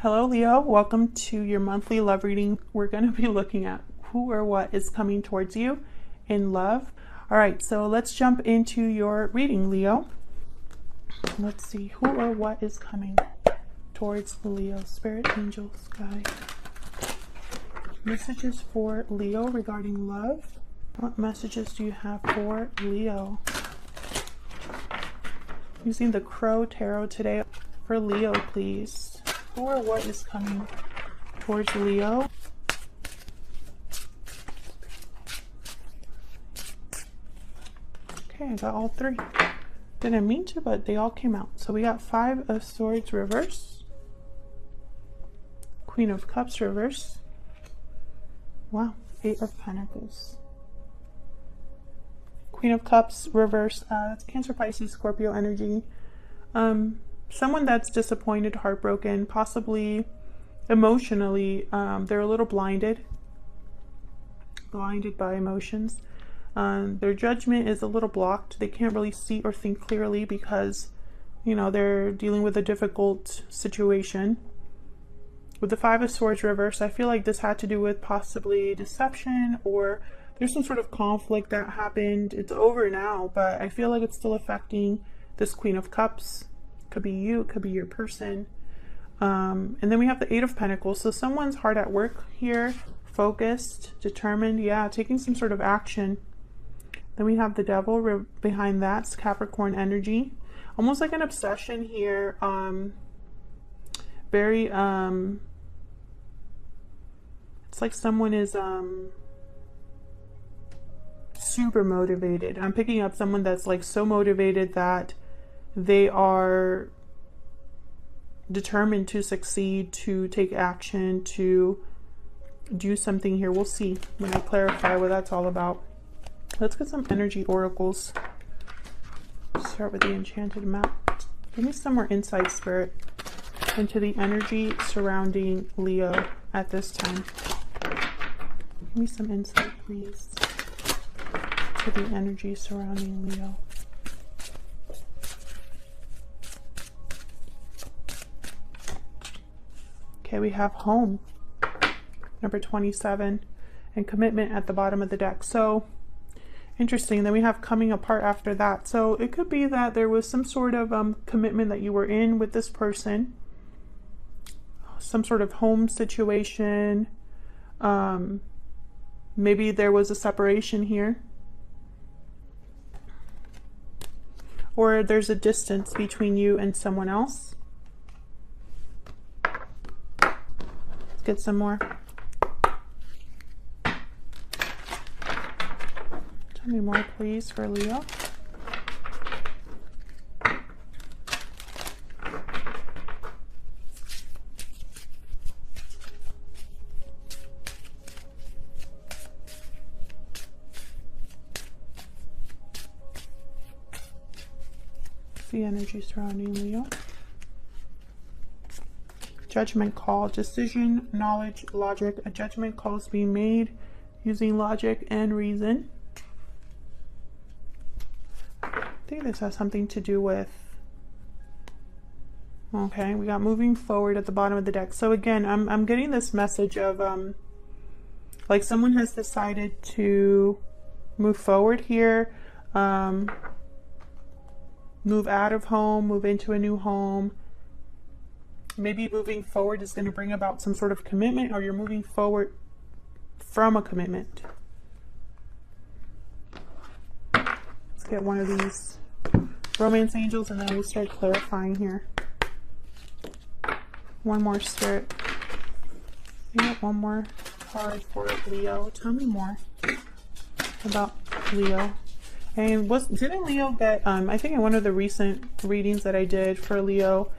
Hello Leo, welcome to your monthly love reading. We're going to be looking at who or what is coming towards you in love. All right, so let's jump into your reading, Leo. Let's see who or what is coming towards Leo. Spirit, angels, guide. Messages for Leo regarding love. What messages do you have for Leo? Using the Crow Tarot today for Leo, please. Who or what is coming towards Leo? Okay, I got all three. Didn't mean to, but they all came out. So we got Five of Swords reverse. Queen of Cups reverse. Wow, Eight of Pentacles. Queen of Cups reverse. That's Cancer, Pisces, Scorpio energy. Someone that's disappointed, heartbroken, possibly emotionally, they're a little blinded by emotions. Their judgment is a little blocked. They can't really see or think clearly because, you know, they're dealing with a difficult situation. With the Five of Swords reverse, I feel like this had to do with possibly deception, or there's some sort of conflict that happened. It's over now, but I feel like it's still affecting this Queen of Cups. Could be you, it could be your person. And then we have the Eight of Pentacles. So someone's hard at work here, focused, determined, yeah, taking some sort of action. Then we have the Devil behind that. It's Capricorn energy. Almost like an obsession here. Very, it's like someone is super motivated. I'm picking up someone that's like so motivated that they are determined to succeed, to take action, to do something here. We'll see when I clarify what that's all about. Let's get some energy oracles. Start with the Enchanted Map. Give me some more insight, Spirit, into the energy surrounding Leo at this time. Give me some insight, please, to the energy surrounding Leo. Okay, we have Home, number 27, and Commitment at the bottom of the deck. So, interesting. Then we have Coming Apart after that. So, it could be that there was some sort of commitment that you were in with this person. Some sort of home situation. Maybe there was a separation here. Or there's a distance between you and someone else. Get some more. Tell me more, please, for Leo. The energy surrounding Leo. Judgment call, decision, knowledge, logic. A judgment call is being made using logic and reason. I think this has something to do with, okay, we got moving forward at the bottom of the deck. So again, I'm getting this message of like someone has decided to move forward here, move out of home, move into a new home. Maybe moving forward is going to bring about some sort of commitment, or you're moving forward from a commitment. Let's get one of these romance angels and then we'll start clarifying here. One more, Spirit. We got one more card for Leo. Tell me more about Leo. And didn't Leo get, I think in one of the recent readings that I did for Leo,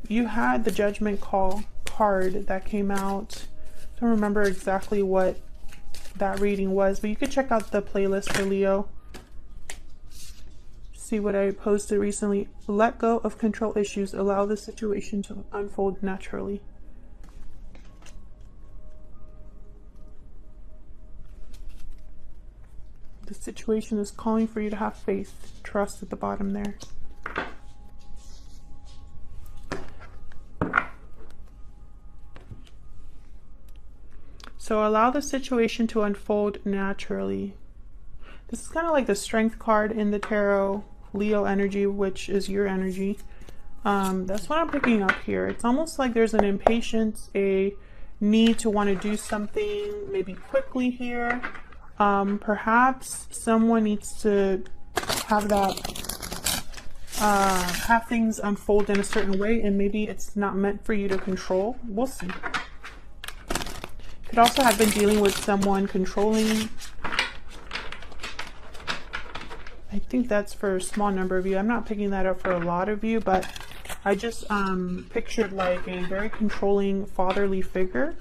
you had the Judgment Call card that came out. I don't remember exactly what that reading was, but you could check out the playlist for Leo. See what I posted recently. Let go of control issues. Allow the situation to unfold naturally. The situation is calling for you to have faith. Trust at the bottom there. So allow the situation to unfold naturally. This is kind of like the Strength card in the tarot, Leo energy, which is your energy. That's what I'm picking up here. It's almost like there's an impatience, a need to want to do something maybe quickly here. Perhaps someone needs to have that, have things unfold in a certain way, and maybe it's not meant for you to control. We'll see. Could also have been dealing with someone controlling. I think that's for a small number of you. I'm not picking that up for a lot of you, but I just pictured like a very controlling fatherly figure.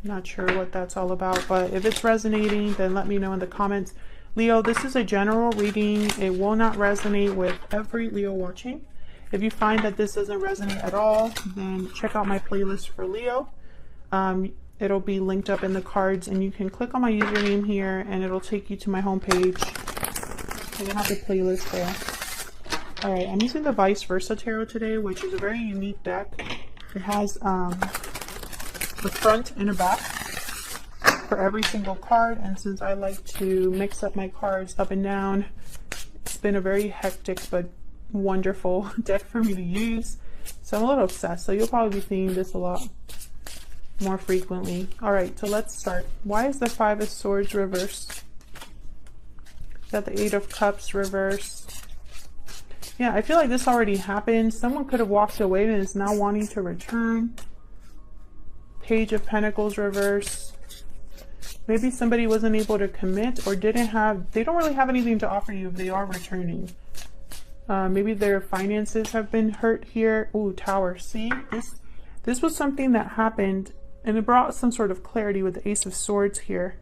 Not sure what that's all about, but if it's resonating, then let me know in the comments. Leo, this is a general reading. It will not resonate with every Leo watching. If you find that this doesn't resonate at all, then check out my playlist for Leo. It'll be linked up in the cards, and you can click on my username here and it'll take you to my homepage. I have the playlist there. Alright, I'm using the Vice Versa Tarot today, which is a very unique deck. It has the front and a back for every single card, and since I like to mix up my cards up and down, it's been a very hectic but wonderful deck for me to use. So I'm a little obsessed, so you'll probably be seeing this a lot more frequently. Alright, so let's start. Why is the Five of Swords reversed? Got the Eight of Cups reversed. Yeah, I feel like this already happened. Someone could have walked away and is now wanting to return. Page of Pentacles reversed. Maybe somebody wasn't able to commit or they don't really have anything to offer you if they are returning. Maybe their finances have been hurt here. Ooh, Tower. See, this was something that happened and it brought some sort of clarity with the Ace of Swords here.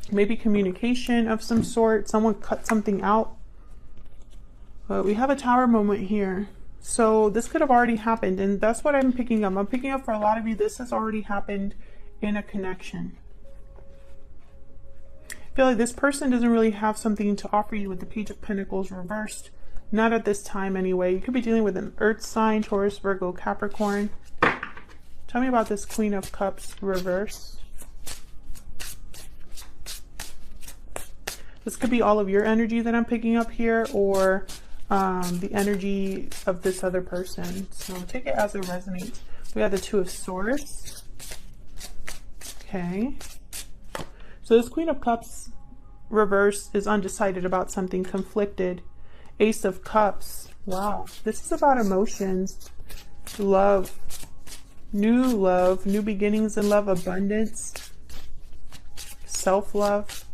Maybe communication of some sort. Someone cut something out. But we have a Tower moment here. So this could have already happened, and that's what I'm picking up. I'm picking up for a lot of you, this has already happened in a connection. I feel like this person doesn't really have something to offer you with the Page of Pentacles reversed. Not at this time anyway. You could be dealing with an Earth sign, Taurus, Virgo, Capricorn. Tell me about this Queen of Cups reverse. This could be all of your energy that I'm picking up here, or the energy of this other person. So take it as it resonates. We have the Two of Swords. Okay. So this Queen of Cups reverse is undecided about something, conflicted. Ace of Cups. Wow. This is about emotions, love, new beginnings in love, abundance, self-love.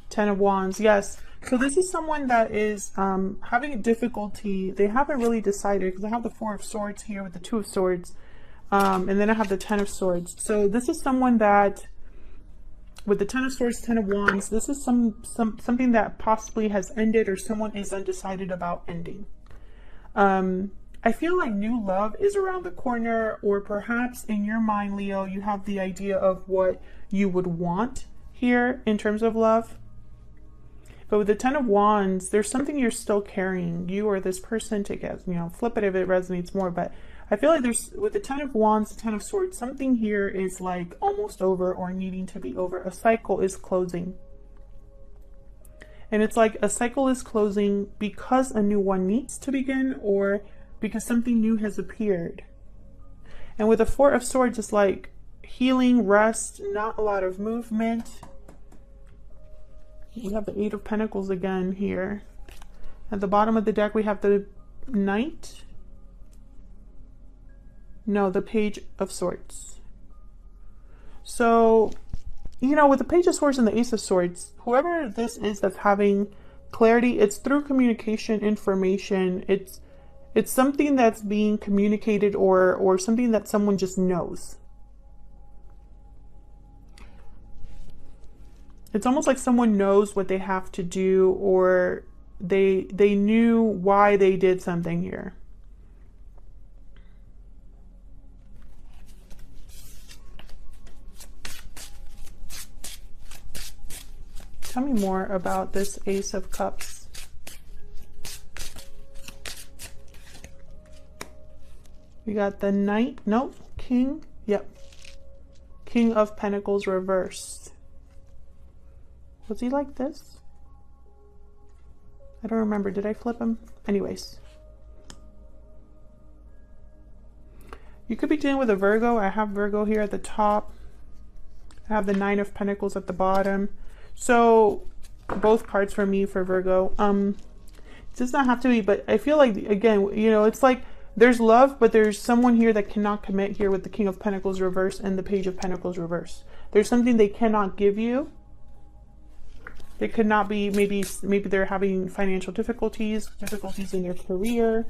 Ten of Wands. Yes. So this is someone that is having a difficulty. They haven't really decided, because I have the Four of Swords here with the Two of Swords. And then I have the Ten of Swords. So this is someone that, with the Ten of Swords, Ten of Wands, this is something that possibly has ended, or someone is undecided about ending. I feel like new love is around the corner, or perhaps in your mind, Leo, you have the idea of what you would want here in terms of love. But with the Ten of Wands, there's something you're still carrying, you or this person, to get, flip it if it resonates more. But I feel like there's, with the Ten of Wands, the Ten of Swords, something here is like almost over or needing to be over. A cycle is closing. And it's like a cycle is closing because a new one needs to begin, or because something new has appeared. And with the Four of Swords, it's like healing, rest, not a lot of movement. We have the Eight of Pentacles again here. At the bottom of the deck, we have the Knight. No, the Page of Swords. So, with the Page of Swords and the Ace of Swords, whoever this is that's having clarity, it's through communication, information. It's something that's being communicated, or something that someone just knows. It's almost like someone knows what they have to do, or they knew why they did something here. Tell me more about this Ace of Cups. We got the Knight, nope, King, Yep. King of Pentacles reversed. Was he like this? I don't remember. Did I flip him? Anyways. You could be dealing with a Virgo. I have Virgo here at the top. I have the Nine of Pentacles at the bottom. So both cards for me for Virgo. It does not have to be, but I feel like, again, you know, it's like there's love, but there's someone here that cannot commit here with the King of Pentacles reverse and the Page of Pentacles reverse. There's something they cannot give you. It could not be, maybe they're having financial difficulties in their career.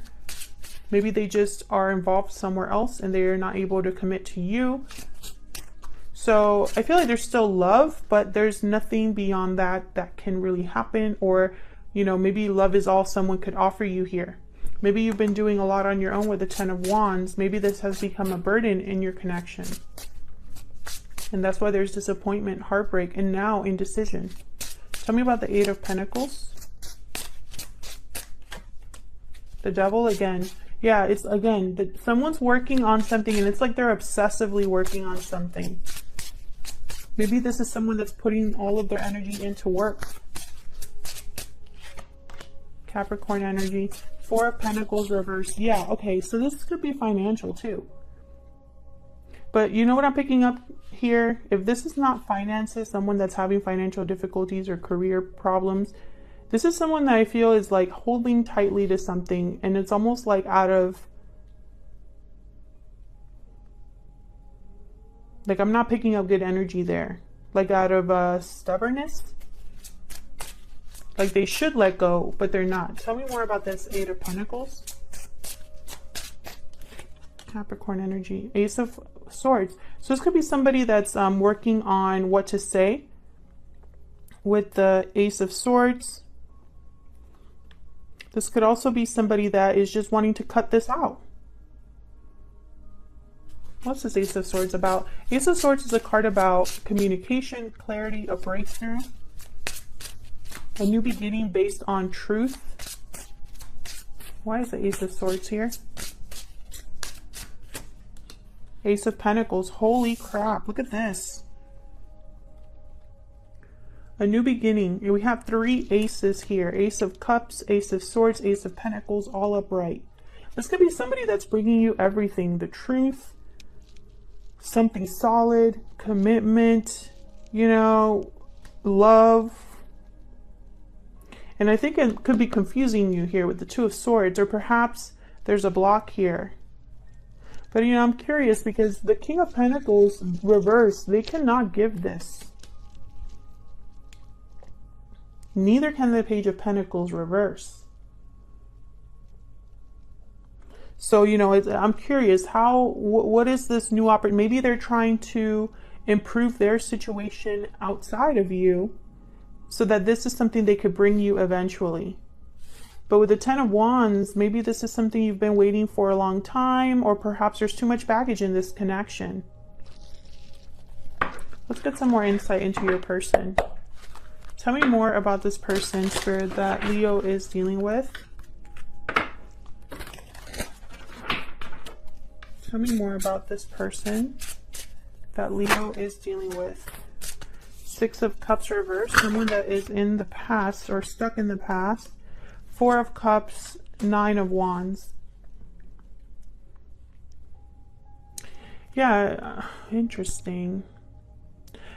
Maybe they just are involved somewhere else and they're not able to commit to you. So I feel like there's still love, but there's nothing beyond that that can really happen. Or, you know, maybe love is all someone could offer you here. Maybe you've been doing a lot on your own with the Ten of Wands. Maybe this has become a burden in your connection. And that's why there's disappointment, heartbreak, and now indecision. Tell me about the Eight of Pentacles. The Devil again. Yeah, it's again, that someone's working on something and it's like they're obsessively working on something. Maybe this is someone that's putting all of their energy into work. Capricorn energy. Four of Pentacles reversed. Yeah, okay, so this could be financial too. But you know what I'm picking up here? If this is not finances, someone that's having financial difficulties or career problems, this is someone that I feel is like holding tightly to something, and it's almost like out of, like, I'm not picking up good energy there. Like out of stubbornness. Like they should let go, but they're not. Tell me more about this Eight of Pentacles. Capricorn energy. Ace of Swords. So this could be somebody that's working on what to say with the Ace of Swords. This could also be somebody that is just wanting to cut this out. What's this Ace of Swords about? Ace of Swords is a card about communication, clarity, a breakthrough, a new beginning based on truth. Why is the Ace of Swords here? Ace of Pentacles. Holy crap, look at this. A new beginning. We have three aces here. Ace of Cups, Ace of Swords, Ace of Pentacles, all upright. This could be somebody that's bringing you everything. The truth, something solid, commitment, you know, love. And I think it could be confusing you here with the Two of Swords, or perhaps there's a block here. But, you know, I'm curious because the King of Pentacles reversed, they cannot give this. Neither can the Page of Pentacles reverse. So, you know, I'm curious, what is this new opportunity? Maybe they're trying to improve their situation outside of you so that this is something they could bring you eventually. But with the Ten of Wands, maybe this is something you've been waiting for a long time, or perhaps there's too much baggage in this connection. Let's get some more insight into your person. Tell me more about this person, Spirit, that Leo is dealing with. Tell me more about this person that Leo is dealing with. Six of Cups reversed, someone that is in the past or stuck in the past. Four of Cups, Nine of Wands. Yeah, interesting.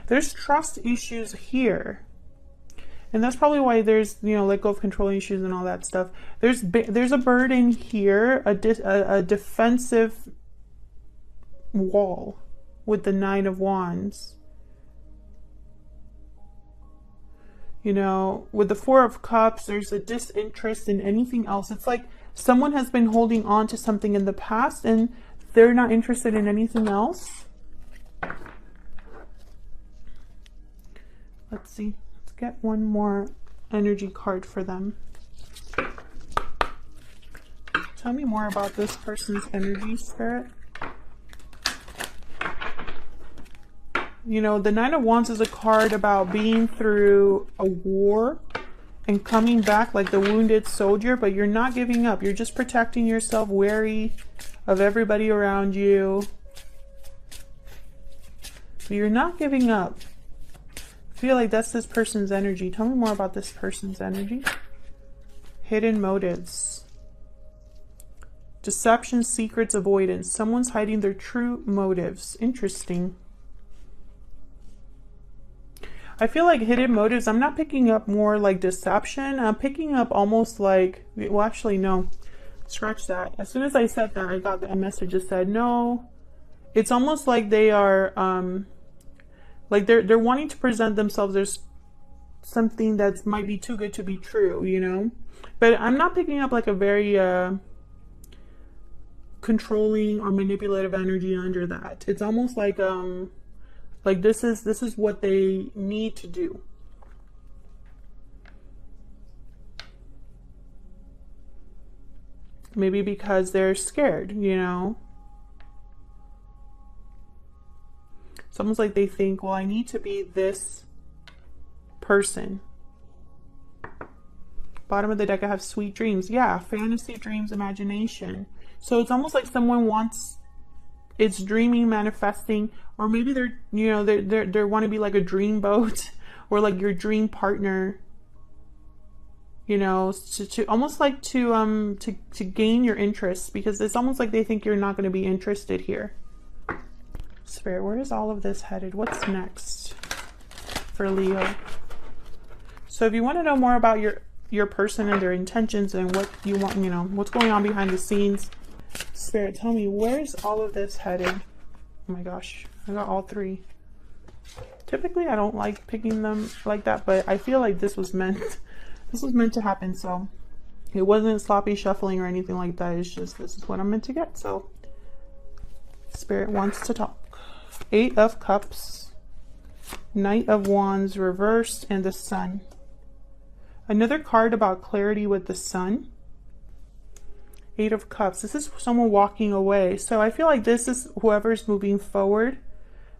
There's trust issues here. And that's probably why there's, you know, let go of controlling issues and all that stuff. There's a burden here, a defensive wall with the Nine of Wands. You know, with the Four of Cups, there's a disinterest in anything else. It's like someone has been holding on to something in the past and they're not interested in anything else. Let's see. Let's get one more energy card for them. Tell me more about this person's energy, Spirit. You know, the Nine of Wands is a card about being through a war and coming back like the wounded soldier, but you're not giving up. You're just protecting yourself, wary of everybody around you. You're not giving up. I feel like that's this person's energy. Tell me more about this person's energy. Hidden motives. Deception, secrets, avoidance. Someone's hiding their true motives. Interesting. I feel like hidden motives, I'm not picking up more like deception. I'm picking up almost like, well, actually, no. Scratch that. As soon as I said that, I got a message that said, no. It's almost like they are, like they're wanting to present themselves as something that might be too good to be true, you know? But I'm not picking up like a very controlling or manipulative energy under that. It's almost like this is what they need to do. Maybe because they're scared, you know? It's almost like they think, well, I need to be this person. Bottom of the deck, I have sweet dreams. Yeah, fantasy, dreams, imagination. So it's almost like someone wants, it's dreaming, manifesting, or maybe they're, you know, they want to be like a dream boat or like your dream partner. You know, to almost like to gain your interest, because it's almost like they think you're not going to be interested here. Spirit, where is all of this headed? What's next for Leo? So if you want to know more about your person and their intentions and what you want, you know, what's going on behind the scenes, Spirit, tell me, where's all of this headed? Oh my gosh, I got all three. Typically, I don't like picking them like that, but I feel like this was meant to happen. So it wasn't sloppy shuffling or anything like that. It's just, this is what I'm meant to get. So Spirit wants to talk. 8 of Cups, Knight of Wands reversed, and the Sun. Another card about clarity with the Sun. 8 of Cups. This is someone walking away. So I feel like this is whoever's moving forward.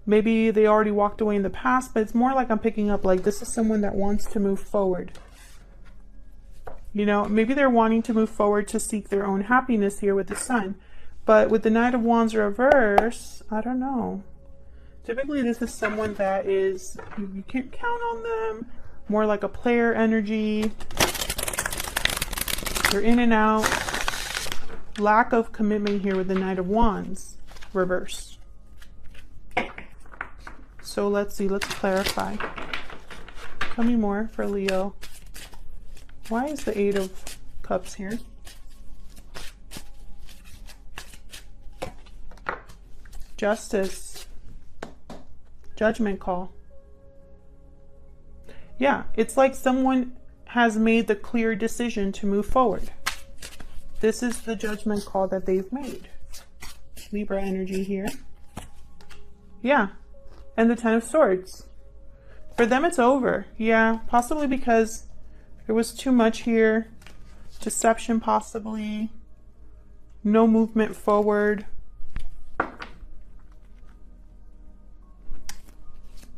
Maybe they already walked away in the past, but it's more like I'm picking up like this is someone that wants to move forward. You know, maybe they're wanting to move forward to seek their own happiness here with the Sun. But with the Knight of Wands reverse, I don't know. Typically, this is someone that is, you can't count on them. More like a player energy. They're in and out. Lack of commitment here with the Knight of Wands reversed. So let's see, let's clarify. Tell me more for Leo. Why is the 8 of Cups here? Justice. Judgment call. Yeah, it's like someone has made the clear decision to move forward. This is the judgment call that they've made. Libra energy here. Yeah, and the 10 of Swords. For them, it's over. Yeah, possibly because there was too much here. Deception, possibly. No movement forward.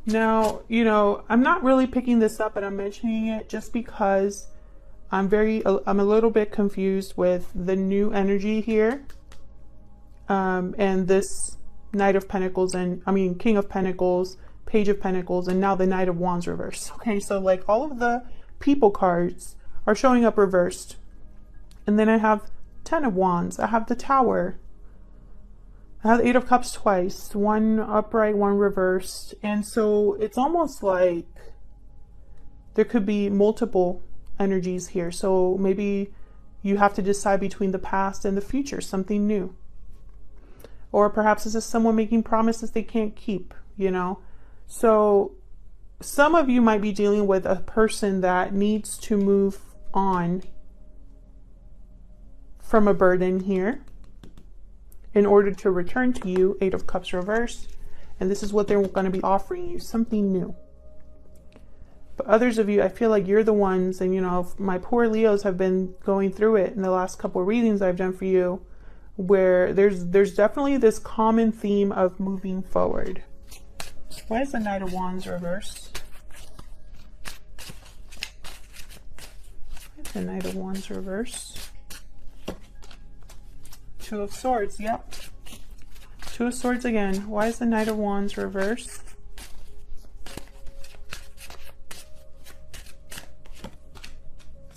Now, you know, I'm not really picking this up, but I'm mentioning it just because I'm a little bit confused with the new energy here. And this Knight of Pentacles King of Pentacles, Page of Pentacles, and now the Knight of Wands reversed. Okay, so like all of the people cards are showing up reversed. And then I have 10 of Wands. I have the Tower. I have the 8 of Cups twice, one upright, one reversed. And so it's almost like there could be multiple energies here. So maybe you have to decide between the past and the future, something new. Or perhaps this is someone making promises they can't keep, you know. So some of you might be dealing with a person that needs to move on from a burden here in order to return to you. 8 of Cups reversed. And this is what they're going to be offering you, something new. But others of you, I feel like you're the ones, and you know, my poor Leos have been going through it in the last couple of readings I've done for you, where there's definitely this common theme of moving forward. Why is the Knight of Wands reversed? Why is the Knight of Wands reversed? 2 of Swords, yep. 2 of Swords again. Why is the Knight of Wands reversed?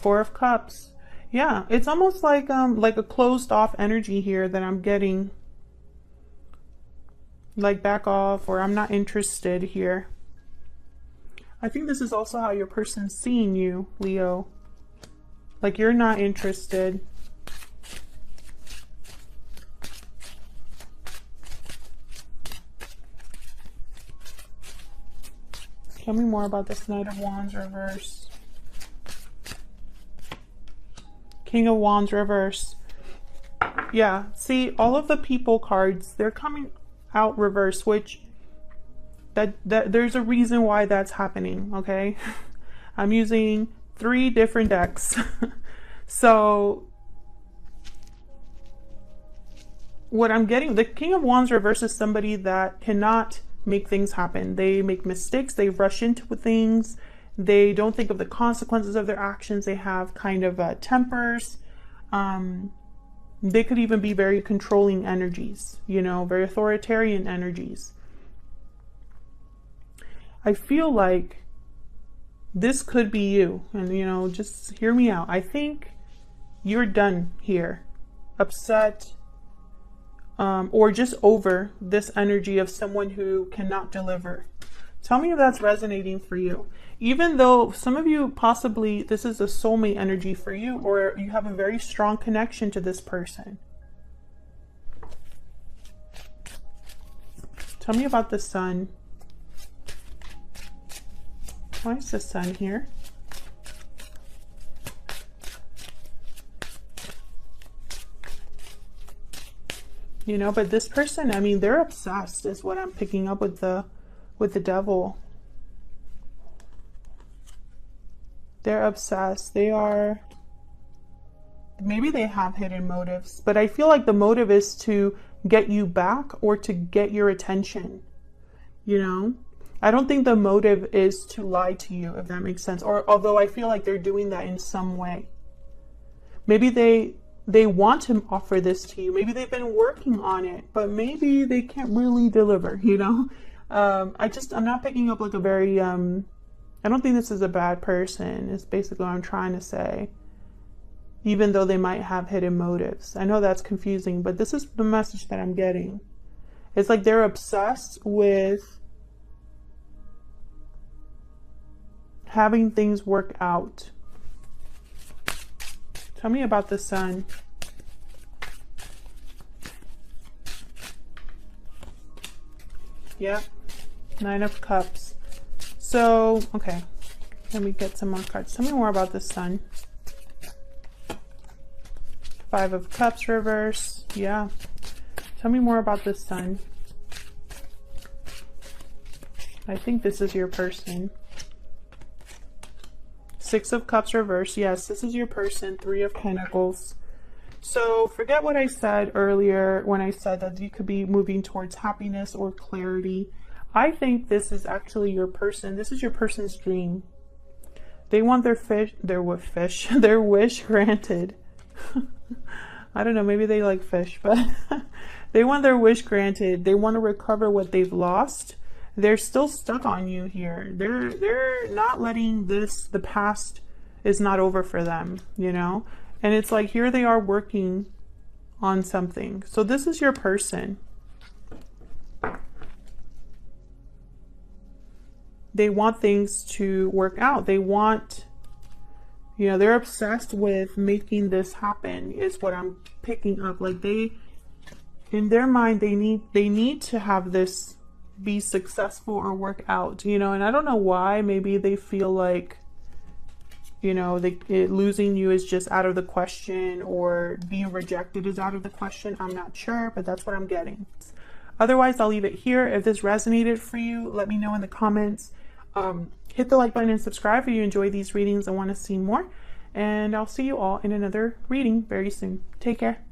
Four of Cups. Yeah, it's almost like a closed off energy here that I'm getting. Like back off, or I'm not interested here. I think this is also how your person's seeing you, Leo. Like you're not interested. Tell me more about this Knight of Wands reverse. King of Wands reverse. Yeah, see, all of the people cards, they're coming out reverse, which that there's a reason why that's happening, okay? I'm using 3 different decks. So what I'm getting, the King of Wands reverse is somebody that cannot make things happen. They make mistakes, they rush into things, they don't think of the consequences of their actions, they have kind of tempers. They could even be very controlling energies, you know, very authoritarian energies. I feel like this could be you, and you know, just hear me out. I think you're done here, upset, or just over this energy of someone who cannot deliver. Tell me if that's resonating for you. Even though some of you possibly, this is a soulmate energy for you, or you have a very strong connection to this person. Tell me about the Sun. Why is the Sun here? You know, but this person, I mean, they're obsessed is what I'm picking up with the Devil. They're obsessed. They are, maybe they have hidden motives, but I feel like the motive is to get you back or to get your attention, you know? I don't think the motive is to lie to you, if that makes sense. Or although I feel like they're doing that in some way. Maybe they want to offer this to you. Maybe they've been working on it, but maybe they can't really deliver, you know? I'm not picking up like a very, I don't think this is a bad person, is basically what I'm trying to say. Even though they might have hidden motives. I know that's confusing, but this is the message that I'm getting. It's like they're obsessed with having things work out. Tell me about the Sun. Yeah, 9 of Cups. So, okay, let me get some more cards. Tell me more about the Sun. 5 of Cups reverse. Yeah. Tell me more about the Sun. I think this is your person. 6 of Cups reverse. Yes, this is your person. 3 of Pentacles. So forget what I said earlier when I said that you could be moving towards happiness or clarity. I think this is actually your person. This is your person's dream. They want their wish granted. I don't know, maybe they like fish, but they want their wish granted. They want to recover what they've lost. They're still stuck on you here. They're not letting this, the past is not over for them, you know? And it's like, here they are working on something. So this is your person. They want things to work out. They want, you know, they're obsessed with making this happen is what I'm picking up. Like they, in their mind, they need to have this be successful or work out, you know, and I don't know why. Maybe they feel like, you know, losing you is just out of the question, or being rejected is out of the question. I'm not sure, but that's what I'm getting. Otherwise, I'll leave it here. If this resonated for you, let me know in the comments. Hit the like button and subscribe if you enjoy these readings and want to see more. And I'll see you all in another reading very soon. Take care.